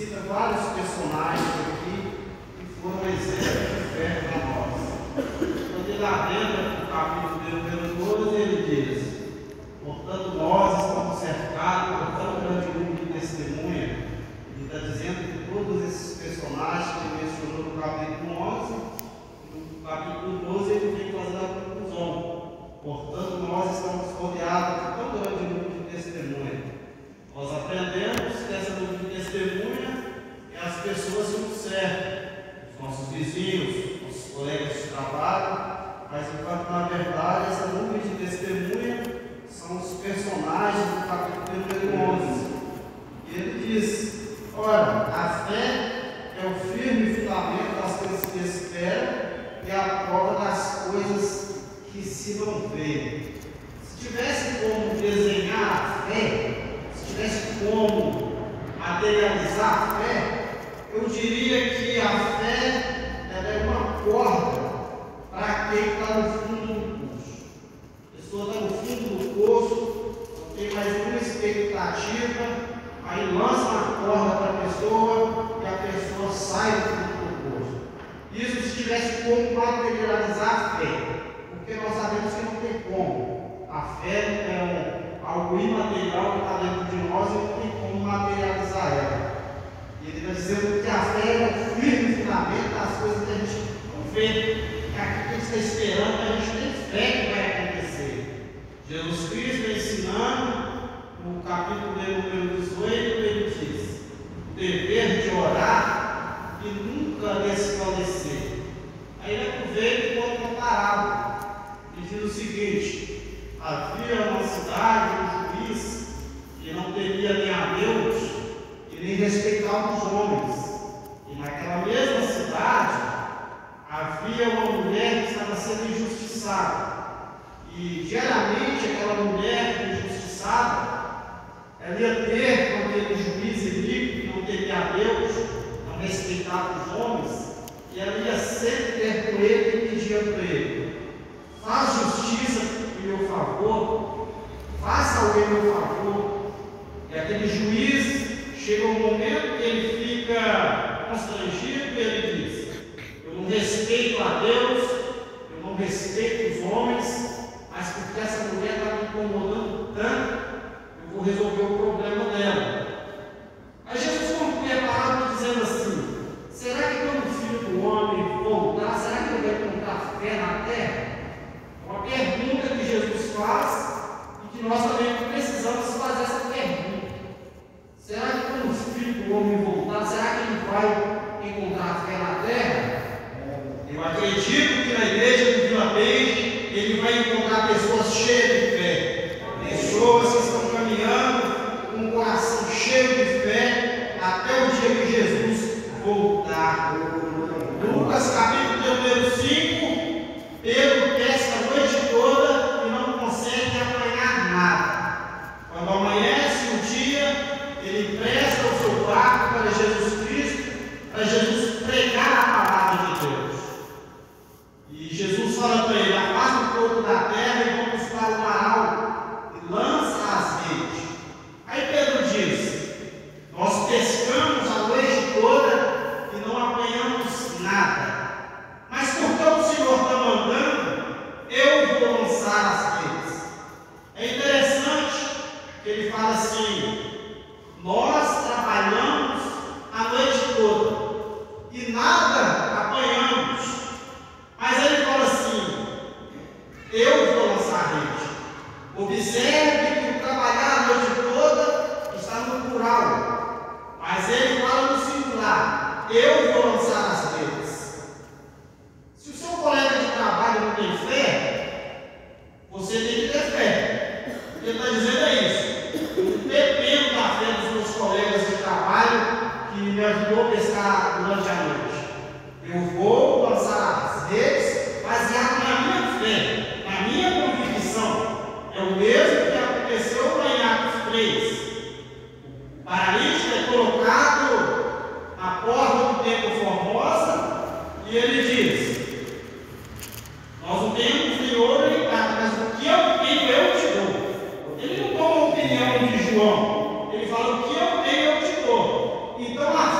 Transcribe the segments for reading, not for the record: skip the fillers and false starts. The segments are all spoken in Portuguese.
cita vários personagens aqui que foram exemplos de fé para nós. Quando ele adentra no capítulo número 12, ele diz: portanto, nós estamos cercados por tão grande número de testemunha. Ele está dizendo que todos esses personagens que ele mencionou no capítulo 11, no capítulo 12, ele vem fazer a conclusão. Portanto, nós estamos rodeados de tão grande número de testemunha. Nós aprendemos que essa número de testemunha é as pessoas que nos servem, os nossos vizinhos, nossos colegas de trabalho, mas enquanto na verdade essa número de testemunha são os personagens do capítulo número 11. E ele diz: ora, a fé é o firme fundamento das coisas que espera e a prova das coisas que se não vê. Se tivesse como desenhar a fé, se tivesse como materializar a fé, eu diria que a fé ela é uma corda para quem está no fundo do poço. A pessoa está no fundo do poço, não tem mais nenhuma expectativa, aí lança uma corda para a pessoa e a pessoa sai do fundo do poço. Isso se tivesse como materializar a fé. Porque nós sabemos que não tem como. A fé é algo imaterial que está dentro de nós e não tem como materializar ela. E ele está dizendo que a fé é o firme fundamento das coisas que a gente não vê, que aquilo que a gente está esperando, a gente tem fé que vai acontecer. Jesus Cristo ensinando, no capítulo número 18, ele diz: o dever de orar e nunca desfalecer. Aí ele aproveita e conta uma parábola. Ele diz o seguinte: havia uma cidade, um juiz, que não temia nem a Deus e nem respeitava os homens. E naquela mesma cidade havia uma mulher que estava sendo injustiçada. E diariamente aquela mulher injustiçada, ela ia ter com aquele juiz iníquo que não temia a Deus, não respeitava os homens, e ela ia sempre ter com ele e pedia para ele: faz justiça em meu favor, faça alguém meu favor. E aquele juiz, chega um momento que ele fica constrangido e ele diz: eu não respeito a Deus, eu não respeito os homens, mas porque essa mulher está me incomodando tanto, eu vou resolver o problema dela. Aí Jesus conclui a palavra dizendo assim: será que quando o Filho do Homem voltar, será que ele vai encontrar fé na terra? Uma pergunta que Jesus faz e que nós também precisamos fazer essa pergunta. Será que quando o Filho do Homem voltar, será que ele vai encontrar fé na terra? Eu acredito que na igreja do Vila Beijo ele vai encontrar pessoas cheias de fé, pessoas que estão caminhando com o coração cheio de fé até o dia que Jesus voltar. Lucas capítulo número 5, Pedro pesca a noite toda e não consegue apanhar nada. Quando amanhece o dia, ele presta o seu barco para Jesus Cristo, para Jesus pregar a palavra de Deus. E Jesus fala para ele: afasta um pouco da terra e vamos para o mar alto e lança as redes. Aí Pedro diz: nós pescamos a noite toda e não apanhamos nada. Mas porque o Senhor está mandando, eu vou lançar as redes. É interessante que ele fala assim: nós trabalhamos a noite toda e nada apanhamos. Mas ele fala assim: eu vou lançar a rede. Observe que o trabalhar a noite toda está no plural, mas ele fala no singular: eu vou lançar as redes. Se o seu colega de trabalho não tem fé, você tem que ter fé. O que ele está dizendo é isso: eu dependo da fé dos meus colegas de trabalho que me ajudou a pescar durante a noite. Eu vou lançar as redes baseado na minha fé, na minha convicção. É o mesmo que aconteceu lá em Atos 3. O paralítico é colocado na porta do templo Formosa e ele diz: nós não temos nem ouro nem prata, mas o que eu tenho eu te dou. Ele não toma a opinião de João, ele fala: o que eu tenho eu te dou. Então a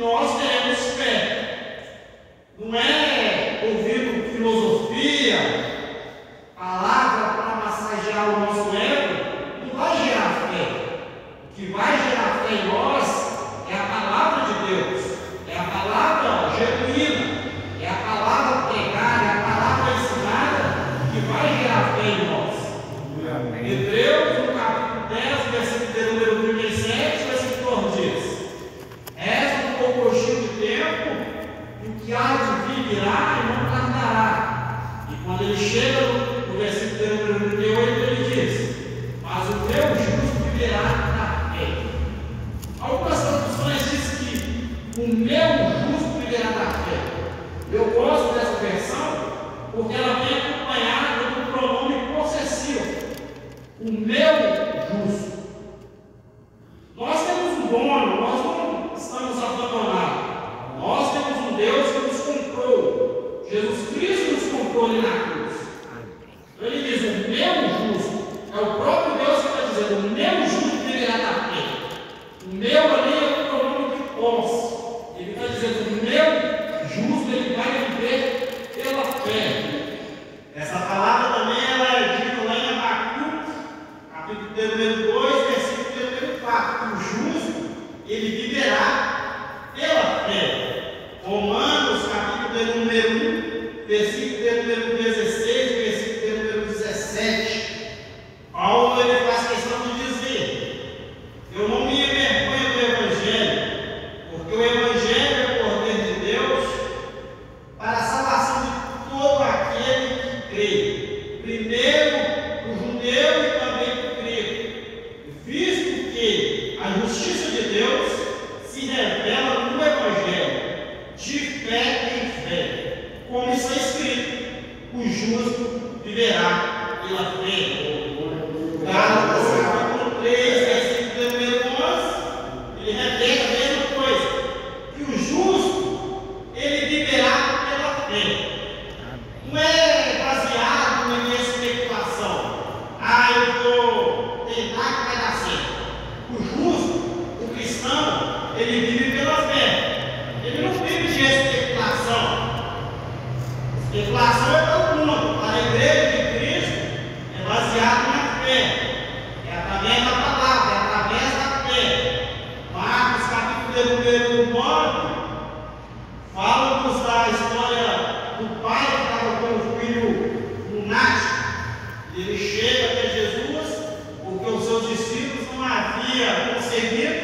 nós teremos fé. Não é ouvindo filosofia, palavra para massagear o nosso ego, não vai gerar fé. O que vai gerar fé em nós é a palavra de Deus, é a palavra genuína, é a palavra pregada, é a palavra ensinada que vai gerar fé em nós. Hebreus, no capítulo 10, versículo de número 37, o escritor diz: resta um pouquinho de tempo, e o que há de vir virá e não tardará. E quando ele chega no versículo de número 38, ele diz: mas o meu justo viverá da fé. Algumas traduções dizem que o meu justo viverá da fé. Eu gosto dessa versão porque ela vem acompanhada do pronome possessivo. O meu justo. Nós temos um dono, nós não estamos abandonados. Nós temos um Deus que nos comprou. Jesus Cristo nos comprou ali na cruz. Ele diz: o meu justo. É o próprio Deus que está dizendo: o meu justo viverá da fé. O meu ali é o pronome de posse. Ele está dizendo: o meu justo, ele vai viver pela fé. Essa palavra também ela é dita lá em Abacuque, capítulo número 2, versículo número 4. O justo, ele viverá pela fé. Romanos, capítulo número 1, versículo número 16, versículo número 17. Paulo ele faz questão de dizer: eu não me envergonho do Evangelho, porque o Evangelho é o poder de Deus para a salvação de todo aquele que crê, primeiro o judeu e também o grego, visto que a justiça de Deus se revela no Evangelho, de fé em fé, como está escrito: o justo viverá pela fé. Gálatas, capítulo 3, versículo número 11, ele repete a mesma coisa, que o justo, ele viverá pela fé. Não é baseado em especulação. Eu vou tentar que vai dar certo. O justo, o cristão, ele vive pela fé. Ele não vive de especulação. Especulação é todo mundo. Para a igreja de Cristo, é baseado na fé. É através da palavra, é através da fé. Marcos, capítulo número 9, fala-nos da história do pai que estava com o filho lunático. Ele chega até Jesus, porque os seus discípulos não haviam conseguido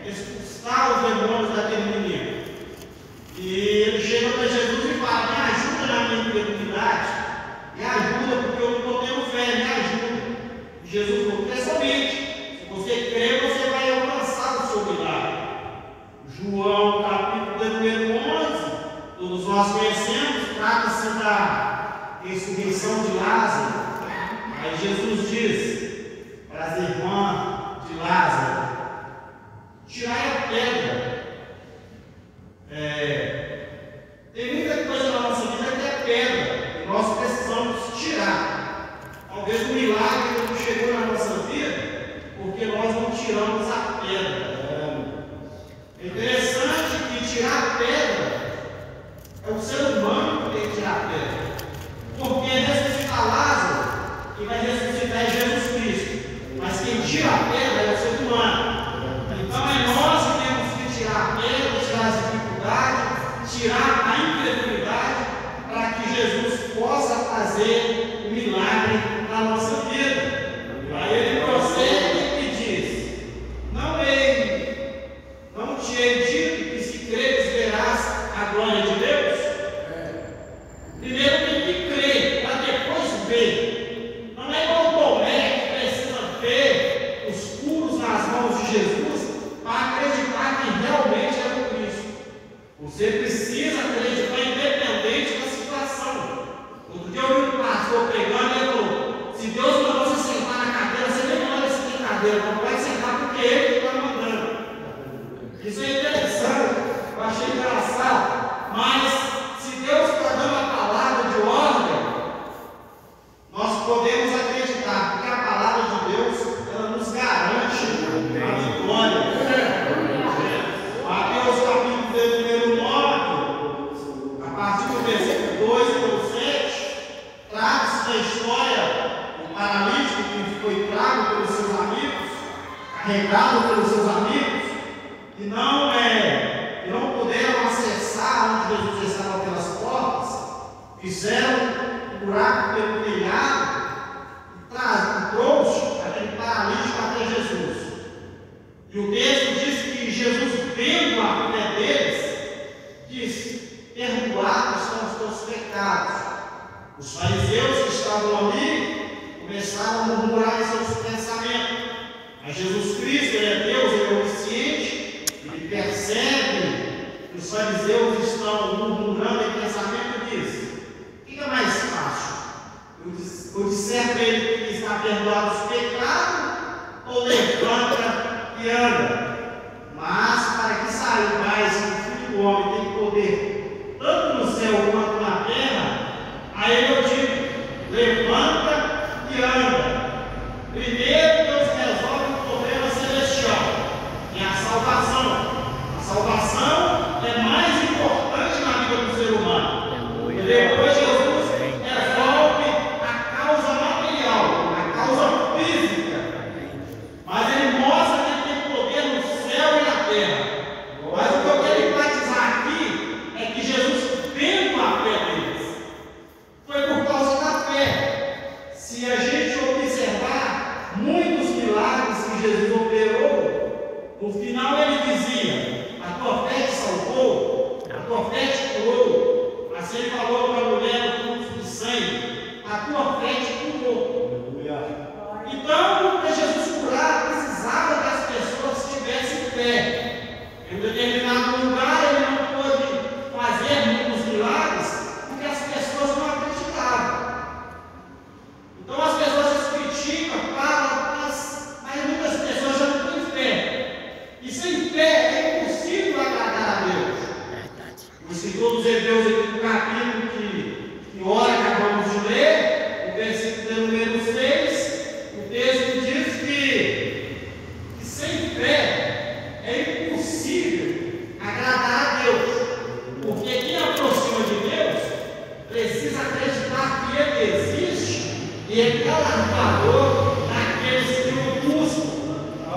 expulsar os demônios daquele menino. E ele chega até Jesus e fala: me ajuda na minha incredulidade, me ajuda porque eu não estou tendo fé, me ajuda. E Jesus falou: crê somente, se você crer, você vai alcançar o seu milagre. João, capítulo número 11, todos nós conhecemos, trata-se da ressurreição de Lázaro. Aí Jesus diz para as irmãs de Lázaro: tirai a pedra. texto diz que Jesus, vendo a fé deles, diz: perdoados são os teus pecados. Os fariseus que estavam ali começaram a murmurar em seus pensamentos. Mas Jesus Cristo, Ele é Deus, Ele é onisciente, Ele percebe que os fariseus estão murmurando em pensamento e diz: o que é mais fácil? Eu disser para ele que está perdoado os pecados, ou levanta e anda? Mas para que saiba mais que o Filho do Homem tem poder, tanto no céu quanto na terra, a ele eu digo: levanta e anda. Primeiro Deus resolve o problema celestial, que é a salvação. A salvação é mais importante na vida do ser humano. E depois Jesus resolve a causa material, a causa física. Mas ele mostra que ele tem poder no céu e na terra. Mas o que eu quero enfatizar aqui é que Jesus, vendo a fé deles, foi por causa da fé. Se a gente observar muitos milagres que Jesus operou, no final ele dizia: a tua fé te salvou, a tua fé te curou. Assim ele falou para a mulher do fluxo de sangue: a tua fé te curou. Então, para Jesus curar, precisava que as pessoas tivessem fé. Em um determinado lugar ele não pôde fazer muitos milagres porque as pessoas não acreditavam. Então as pessoas criticam, falam, mas muitas pessoas já não têm fé. E sem fé é impossível agradar a Deus. O escritor dos Hebreus, aqui no capítulo que ora acabamos de ler, o versículo de número 6, o texto diz que sem fé é impossível agradar a Deus. Porque quem aproxima de Deus precisa acreditar que Ele existe e é galardoador daqueles que o buscam.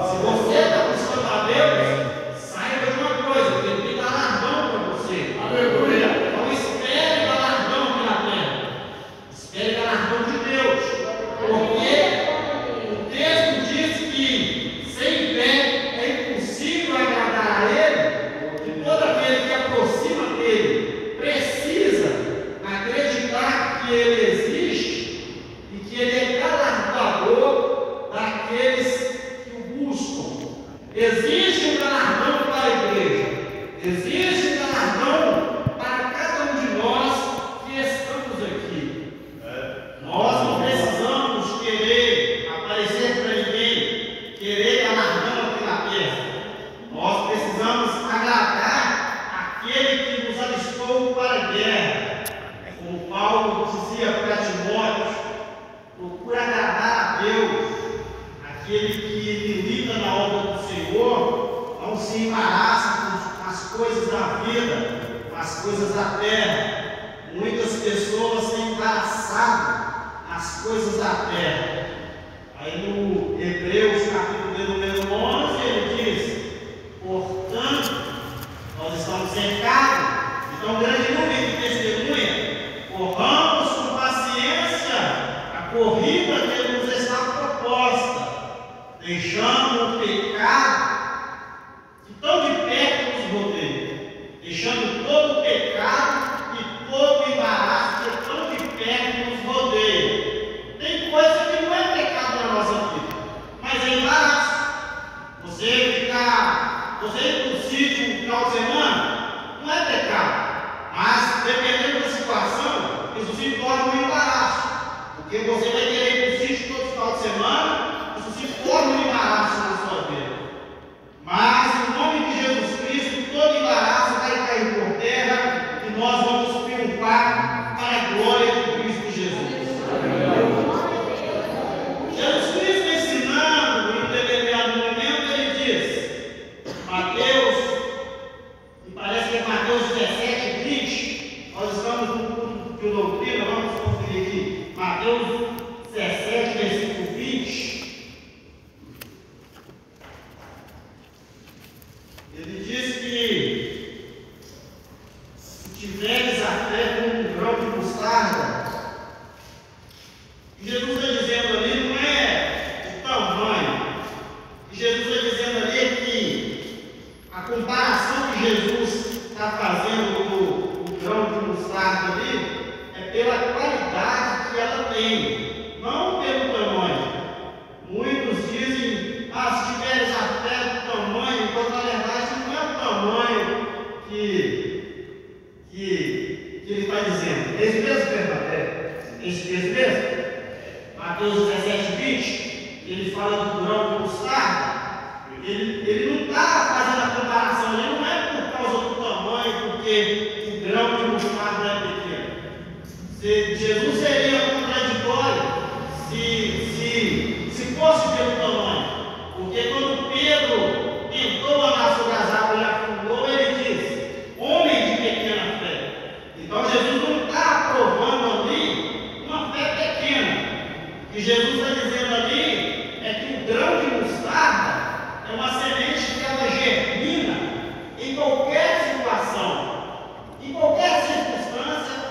Se você está buscando a Deus, saiba de uma coisa: que Ele tem galardão para você. Aleluia! Então espere galardão aqui na terra. Espere galardão de Deus. Porque o texto diz que sem fé é impossível agradar a Ele, e todo aquele que aproxima dele precisa acreditar que Ele existe e que Ele é galardoador daqueles que o buscam. Existe um galardão para a igreja, existe um galardão para cada um de nós que estamos aqui. Nós não precisamos querer aparecer para ninguém, querer galardão aqui na terra. Nós precisamos agradar aquele que nos alistou para a guerra. Como Paulo dizia para Timóteo: procura agradar a Deus. Aquele que milita na obra do Senhor não se embaraça com as coisas da vida, com as coisas da terra. Muitas pessoas têm embaraçado as coisas da terra. Aí no Hebreus capítulo de número 11 ele diz: portanto, nós estamos cercados de tão grande número de testemunha, corramos com paciência a corrida que nos está proposta, deixando o pecado que tão de perto nos rodeia, deixando todo o pecado e todo o embaraço que tão de perto nos rodeia. Tem coisa que não é pecado na nossa vida, mas é embaraço. Você ir para o sítio no final de semana não é pecado, mas dependendo da situação, isso se torna um embaraço, porque você vai querer ir para o sítio todo final de semana, isso se torna um embaraço na sua vida. Mas em nome de Jesus Cristo, todo embaraço vai cair por terra e nós vamos triunfar para a glória de Cristo Jesus. Jesus Cristo ensinando em um determinado momento, ele diz, Mateus, e parece que é Mateus 17, 20, nós estamos Mateus 17:20, ele fala do grão de mostarda. Ele não está fazendo a comparação, ele não é por causa do tamanho, porque o grão de mostarda é pequeno. Jesus seria contraditório se fosse pelo tamanho, porque quando Pedro tentou andar sobre as águas e afundou, ele disse: homem de pequena fé. Então Jesus não está aprovando ali uma fé pequena. O que Jesus está dizendo ali é que o grão de mostarda é uma semente que ela germina em qualquer situação, em qualquer circunstância.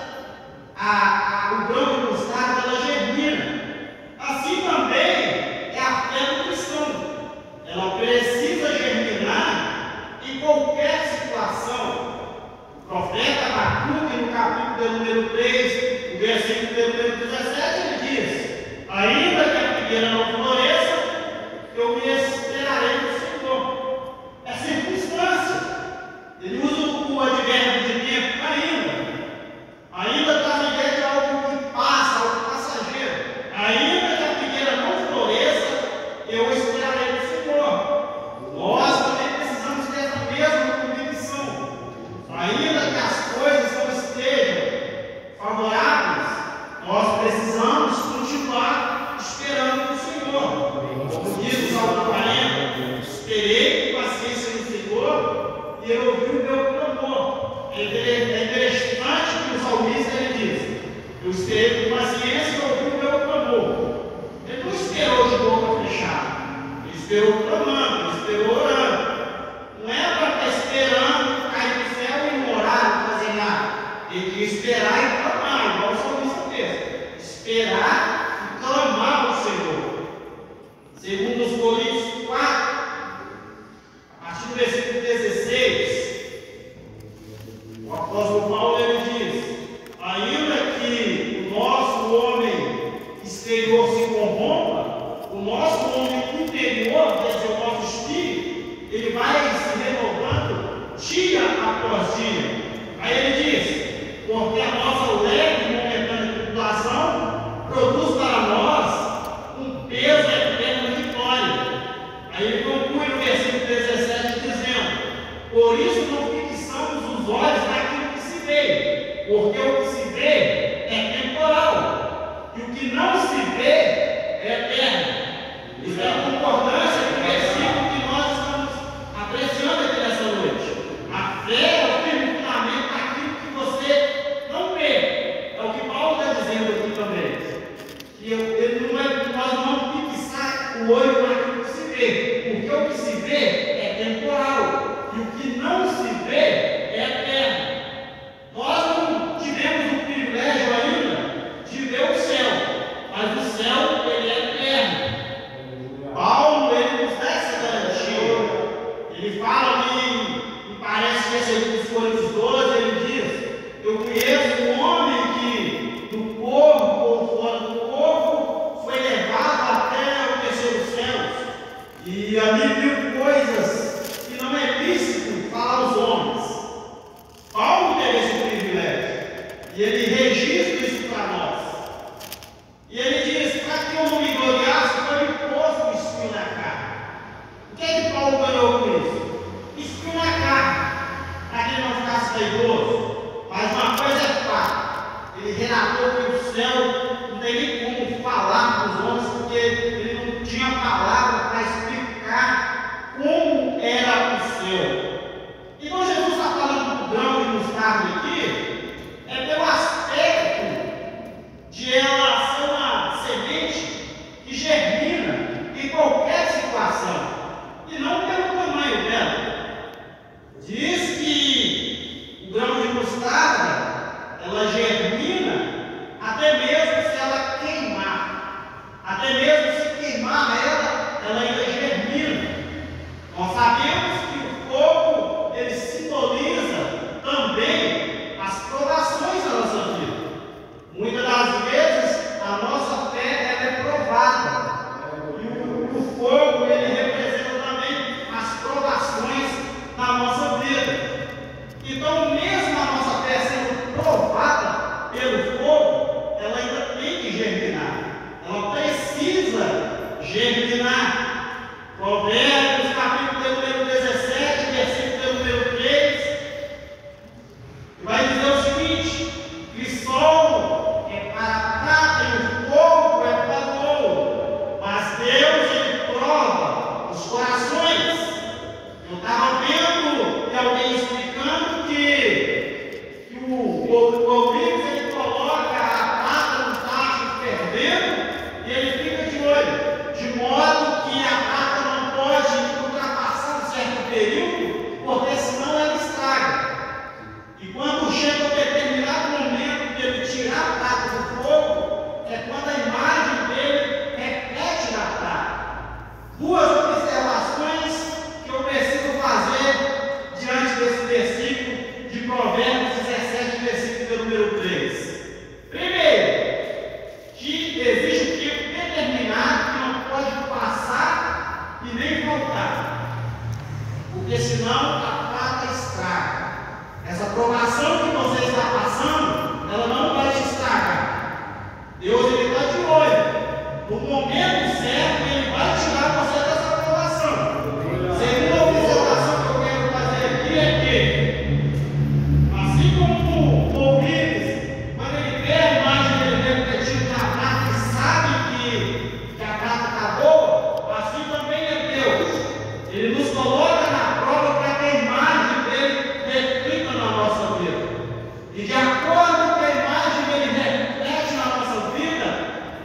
O grão de mostarda ela germina. Assim também é a fé do cristão. Ela precisa germinar em qualquer situação. O profeta Abacuque, no capítulo número 3, o versículo número 17, ele diz: ainda que a figueira não floresça, eu me esperarei no Senhor. É circunstância. Ele usa o advérbio de tempo ainda traz a ideia de algo que passa, algo passageiro. Ainda que a figueira não floresça, eu esperarei no Senhor. Nós também precisamos ter essa mesma convicção. Ainda que as coisas não estejam favoráveis, nós precisamos continuar esperando no Senhor. Como diz o Salmo 40, esperei com paciência no Senhor e ele ouviu o meu clamor. É interessante que o salmista ele diz: eu esperei com paciência e ouvi o meu clamor. Ele não esperou de boca fechada, ele esperou clamando, ele esperou orando. Não é para estar esperando cair do céu e não orar, não fazer nada. Ele tinha que esperar e clamar, igual o salmista fez. Esperar e clamar ao Senhor. Segundo os Coríntios 4, a partir do versículo 16. O apóstolo Paulo ele diz: ainda que o nosso homem exterior se corrompa, o nosso homem interior, quer dizer, o nosso espírito, ele vai se renovando dia após dia. Aí ele diz: porque a nossa leve e momentânea tribulação produz para nós um peso eterno de vitória. Aí ele conclui no versículo 17 dizendo: por isso não fixamos os olhos naquilo que se vê, porque o que se vê é temporal, e o que não se vê é eterno. Isso é a concordância com o versículo que nós estamos apreciando aqui nessa noite. A fé é o firme fundamento daquilo que você não vê. É o que Paulo está dizendo aqui também. Que nós não fixar o olho naquilo que se vê, porque o que se vê é temporal, e o que não se vê é eterno. Nós não tivemos o privilégio ainda de ver o céu, mas o céu ele é eterno. Paulo ele nos dá essa garantia. Ele fala ali, me parece que é segundo Coríntios 12, ele diz: eu conheço um homem que do corpo ou fora do corpo foi levado até o terceiro céu, e ali viu coisas que não é lícito falar aos homens. Paulo teve esse privilégio, e ele registra isso para nós. E ele diz: para que eu não me gloriasse, foi me posto o espinho na carne. O que é que Paulo ganhou com isso? Espinho na carne, para que ele não ficasse vaidoso. período, porque senão ela estraga. E quando chega um determinado momento de ele tirar a prata do fogo, é quando a imagem dele repete na prata. Duas observações que eu preciso fazer diante desse versículo de Provérbios 17, versículo número 3. Primeiro, que existe um tempo determinado que não pode passar e nem voltar, porque senão a prata estraga. Essa provação que você está passando, ela não vai te estragar. Deus está de olho. No momento certo, Ele vai tirar você dessa provação. Segunda observação que eu quero fazer aqui é que, assim como o ouvinte, quando ele vê a imagem dele repetindo na prata e sabe que a prata está boa, assim também é Deus. Ele nos coloca na prova para que a imagem dele reflita na nossa vida. E de acordo com a imagem dele reflete na nossa vida,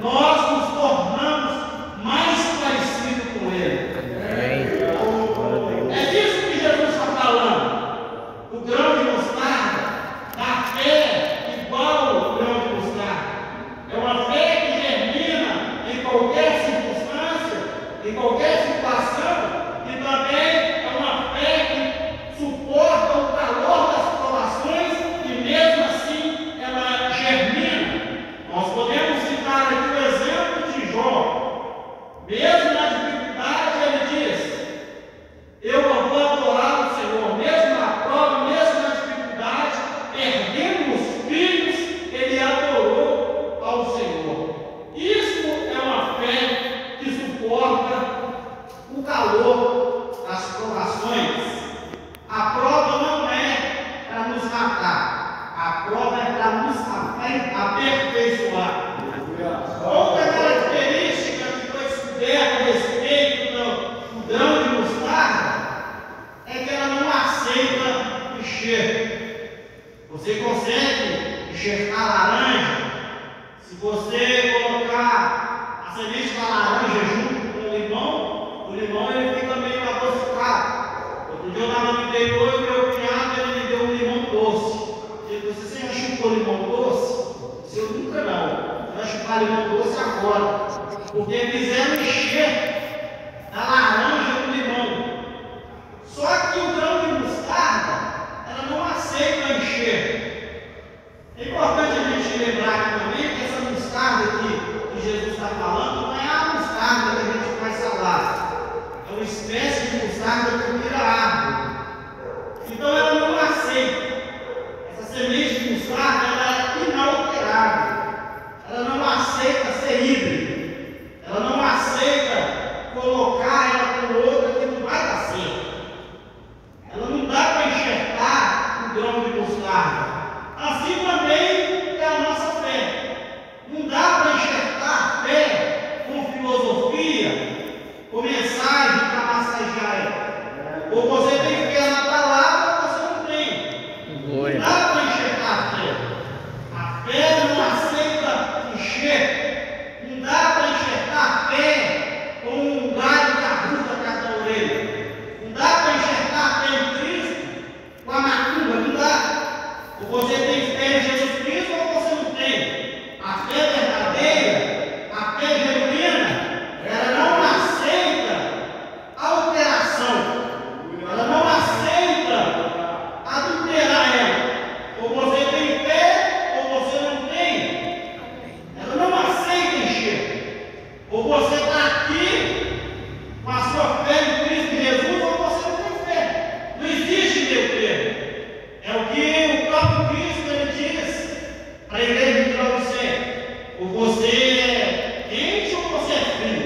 nós nos tornamos mais parecidos com Ele. É disso que Jesus está falando. O grão de mostarda, da fé igual ao grão de mostarda. É uma fé que germina em qualquer circunstância, em qualquer situação, e também é uma fé que suporta o calor das provações e mesmo assim ela germina. Nós podemos citar aqui o exemplo de Jó. Mesmo na dificuldade, ele diz: eu vou adorar o Senhor. Mesmo na prova, mesmo na dificuldade, perdendo os filhos, ele adorou ao Senhor. Isso é uma fé que suporta o calor das provações. A prova não é para nos matar, a prova é para nos aperfeiçoar. Outra característica que foi descoberta a respeito do grão de mostarda é que ela não aceita enxerto. Você consegue enxertar laranja? Se você colocar a semente da laranja junto com o limão ele fica meio adocicado. Outro dia eu estava no interior e meu cunhado ele me deu um limão doce. Eu disse: você já chupou limão doce? Eu nunca não. Eu acho que vale limão doce agora. Porque fizeram encher da laranja do limão. Só que o grão de mostarda, ela não aceita encher. É importante a gente lembrar aqui também que essa mostarda aqui que Jesus está falando não é a mostarda que a gente faz salada. É uma espécie de mostarda que vira árvore. Então ela não aceita. Essa semente de mostarda ela é inalterável. Ela não aceita ser híbrida. Ela não aceita colocar ela com outra que não vai dar certo. Ela não dá para enxertar o grão de mostarda. Assim também é a nossa fé. Não dá para enxertar a fé com filosofia, com mensagem para massagear ela. Ou você tem fé na palavra ou você não tem. Não dá para enxertar a fé. A fé não aceita enxerto. Não dá para enxertar a fé com um galho de arruda atrás da orelha. Não dá para enxertar a fé em Cristo com a macumba. Não dá. Ou você tem fé em Jesus Cristo ou você não tem. A fé verdadeira, a fé genuína, ela não aceita alteração. Ela não aceita adulterar ela. Ou você tem fé ou você não tem. Ela não aceita encher. Ou você está aqui com a sua fé em Cristo Jesus ou você não tem fé. Não existe meio termo. É o que o próprio Cristo ele diz para a igreja de Laodiceia: ou você é quente ou você é frio,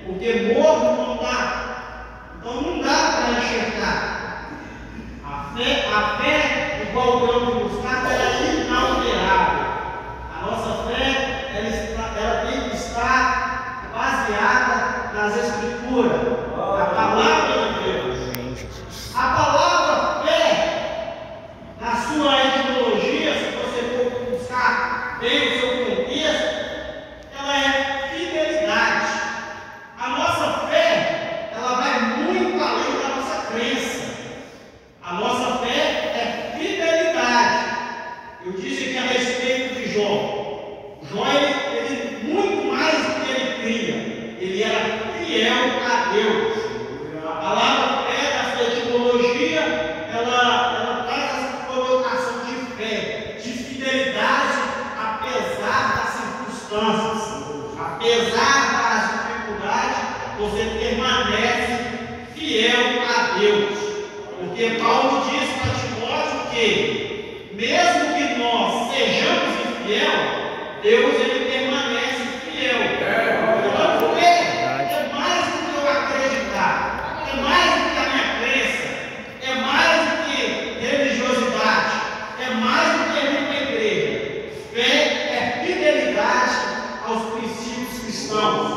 porque morno não dá. Então não dá para enxergar. A fé igual o grão de mostarda, ela é inalterável. A nossa fé ela tem que estar baseada nas Escrituras, na palavra de Deus. A palavra fé, na sua etimologia, se você for buscar bem o seu contexto, ela é fidelidade. A nossa fé, ela vai muito além da nossa crença. ela traz essa colocação de fé, de fidelidade, apesar das circunstâncias, apesar das dificuldades, você permanece fiel a Deus. Porque Paulo diz para Timóteo que, mesmo que nós sejamos infiel, Deus ele permanece fiel. Então, é mais do que eu acreditar, é mais do que a minha crença, é mais do que religiosidade, é mais do que a minha igreja. Fé é fidelidade aos princípios cristãos.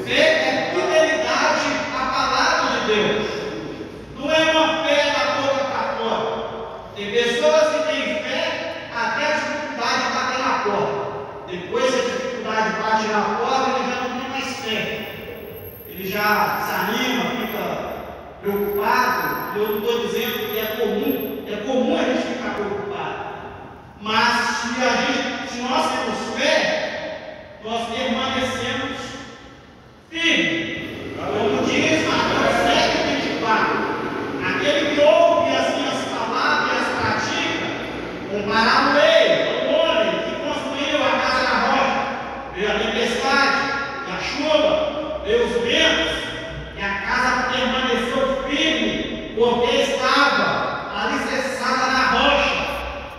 Fé é fidelidade à palavra de Deus. Não é uma fé da boca para fora. Tem pessoas que têm fé até a dificuldade bater na porta. Depois que a dificuldade bate na porta, ele já não tem mais fé. Ele já se anima, fica preocupado. Eu não estou dizendo que é comum a gente ficar preocupado. Mas se nós temos fé, nós permanecemos firmes. Como diz Mateus 7:24, aquele que ouve as minhas palavras e as pratica, compará-lo-ei ao homem que construiu a casa na rocha. Veio a tempestade e a chuva, veio os ventos, e a casa permaneceu firme, porque estava alicerçada na rocha.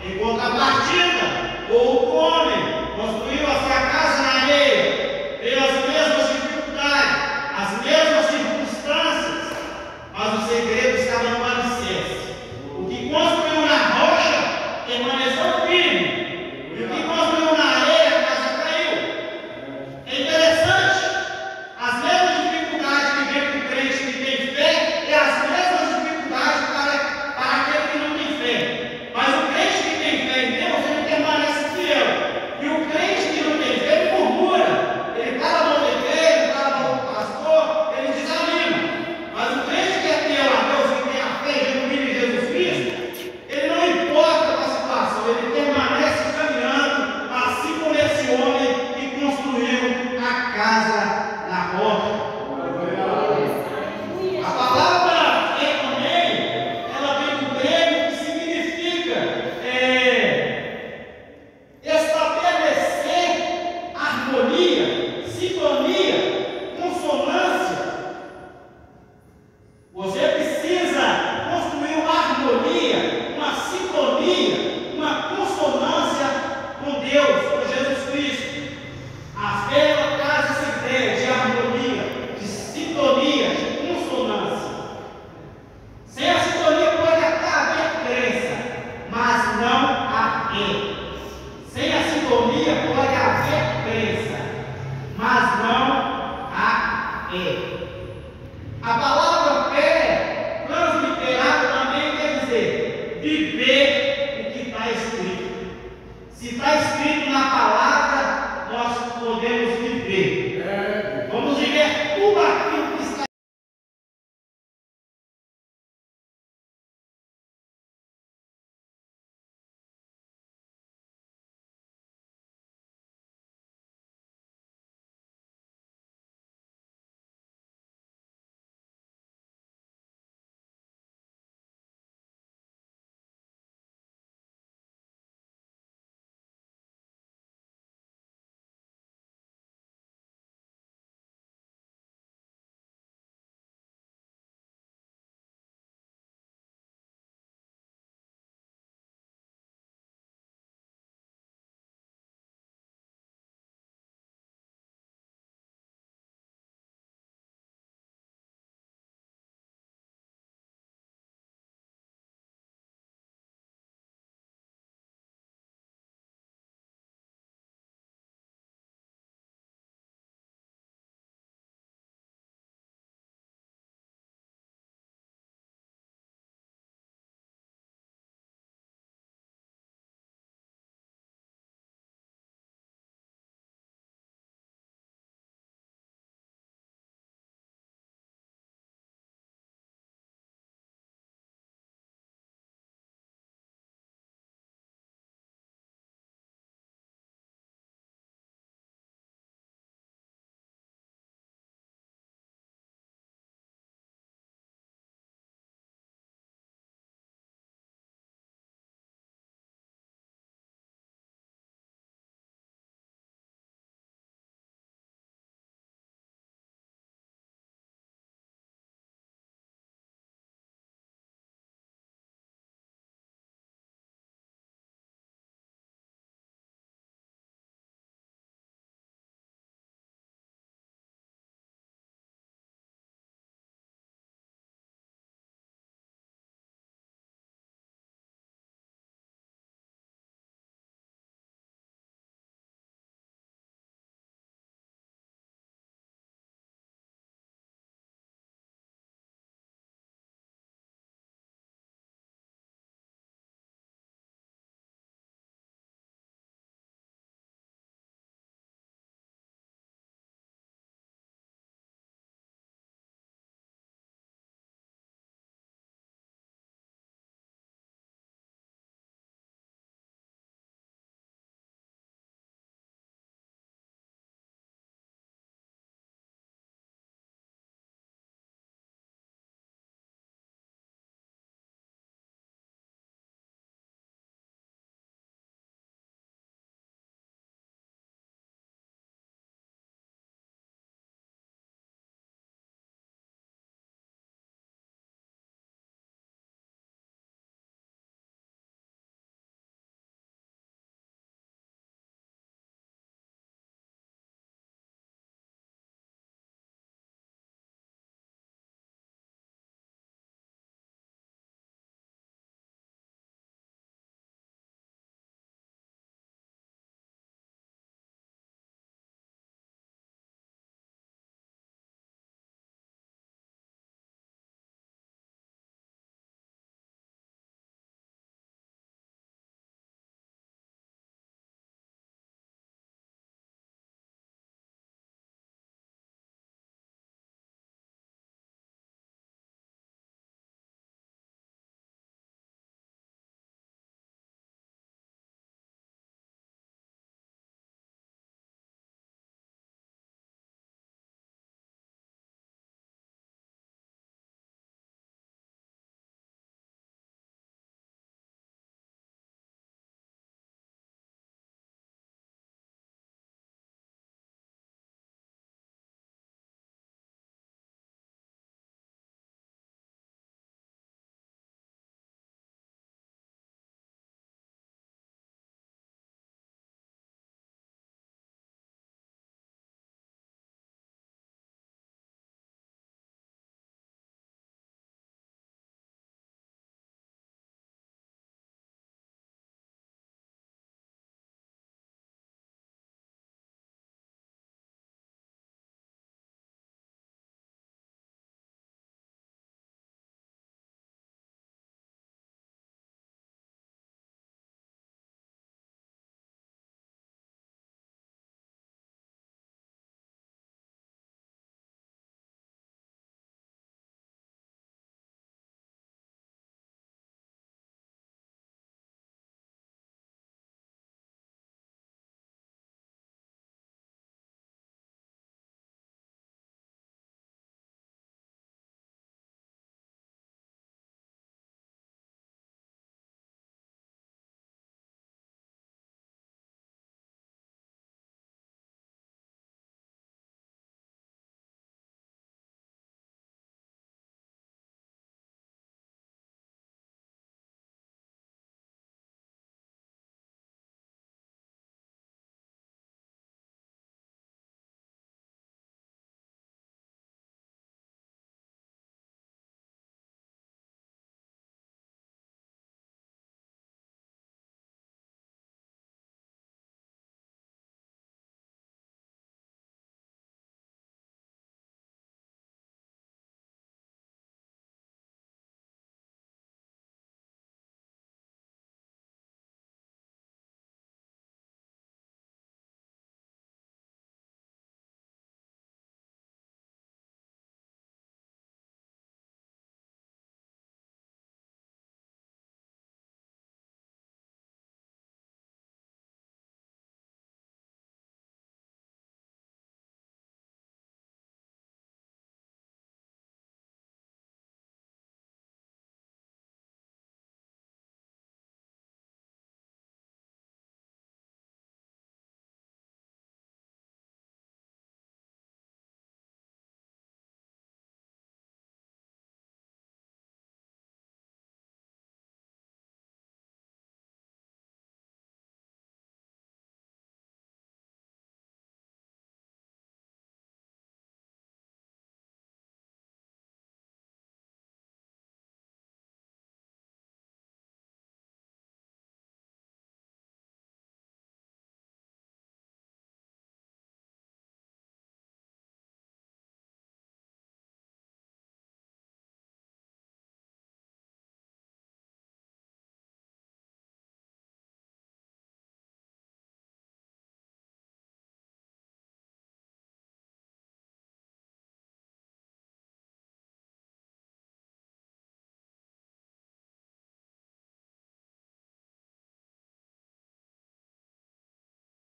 Em contrapartida, outro homem construiu a sua casa na areia, veio as mesmas dificuldades, as mesmas circunstâncias, mas o segredo estava no alicerce. O que construiu na rocha permaneceu firme, e o que construiu na areia, a casa caiu. É interessante, as mesmas dificuldades que vem para o crente que tem fé, é as mesmas dificuldades para aquele que não tem fé. Mas o crente que tem fé em Deus, ele permanece fiel. E o crente que não tem fé, ele murmura, ele para a mão da igreja, ele para a mão do pastor, ele desanima. Mas o crente que é fiel a Deus, que tem a fé genuína em Jesus Cristo, ele não importa com a situação, ele permanece caminhando, assim como esse homem que construiu a casa na rocha. A palavra fé também, ela vem do grego que significa estabelecer harmonia, sintonia, consonância. Você precisa construir uma harmonia, uma sintonia, uma consonância com Deus, com Jesus Cristo. A fé ela traz essa ideia de harmonia, de sintonia, de consonância. Sem a sintonia pode até haver crença, mas não há fé. Sem a sintonia pode haver crença, mas não há fé. A palavra fé, transliterada, também quer dizer viver o que está escrito. Se está escrito na palavra,